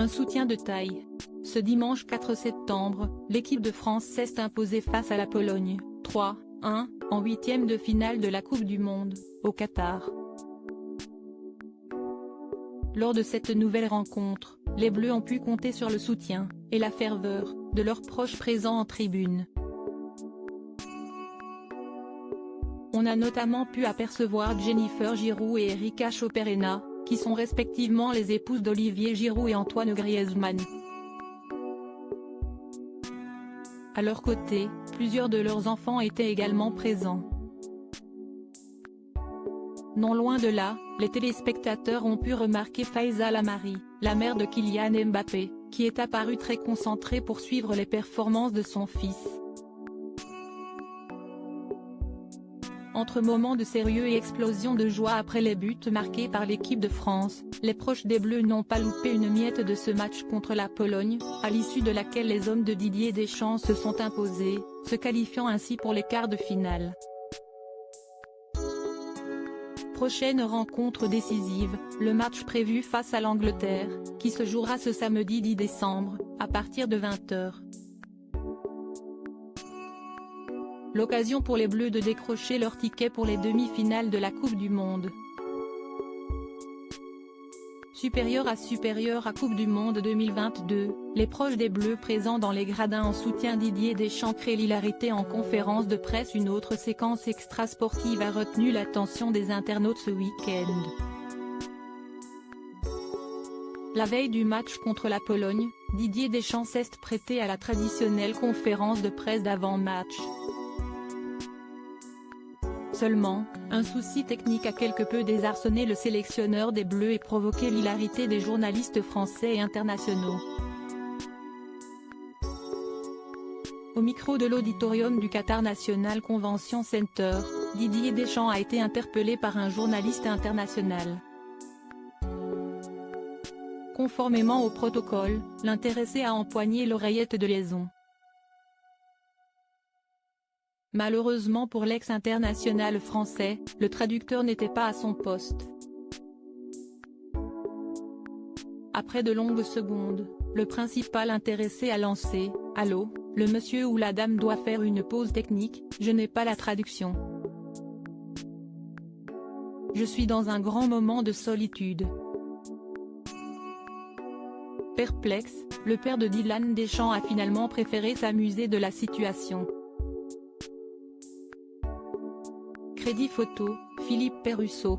un soutien de taille. Ce dimanche 4 septembre, l'équipe de France s'est imposée face à la Pologne, 3-1, en huitième de finale de la Coupe du Monde, au Qatar. Lors de cette nouvelle rencontre, les Bleus ont pu compter sur le soutien, et la ferveur, de leurs proches présents en tribune. On a notamment pu apercevoir Jennifer Giroud et Erika Choperena, qui sont respectivement les épouses d'Olivier Giroud et Antoine Griezmann. À leur côté, plusieurs de leurs enfants étaient également présents. Non loin de là, les téléspectateurs ont pu remarquer Faiza Lamari, la mère de Kylian Mbappé, qui est apparue très concentrée pour suivre les performances de son fils. Entre moments de sérieux et explosions de joie après les buts marqués par l'équipe de France, les proches des Bleus n'ont pas loupé une miette de ce match contre la Pologne, à l'issue de laquelle les hommes de Didier Deschamps se sont imposés, se qualifiant ainsi pour les quarts de finale. Prochaine rencontre décisive, le match prévu face à l'Angleterre, qui se jouera ce samedi 10 décembre, à partir de 20 h. L'occasion pour les Bleus de décrocher leur ticket pour les demi-finales de la Coupe du Monde. Supérieur à Coupe du Monde 2022, les proches des Bleus présents dans les gradins en soutien Didier Deschamps créent l'hilarité en conférence de presse. Une autre séquence extra-sportive a retenu l'attention des internautes ce week-end. La veille du match contre la Pologne, Didier Deschamps s'est prêté à la traditionnelle conférence de presse d'avant-match. Seulement, un souci technique a quelque peu désarçonné le sélectionneur des Bleus et provoqué l'hilarité des journalistes français et internationaux. Au micro de l'auditorium du Qatar National Convention Center, Didier Deschamps a été interpellé par un journaliste international. Conformément au protocole, l'intéressé a empoigné l'oreillette de liaison. Malheureusement pour l'ex-international français, le traducteur n'était pas à son poste. Après de longues secondes, le principal intéressé a lancé « Allô, le monsieur ou la dame doit faire une pause technique, je n'ai pas la traduction. Je suis dans un grand moment de solitude. » Perplexe, le père de Dylan Deschamps a finalement préféré s'amuser de la situation. Crédit photo, Philippe Perrusso.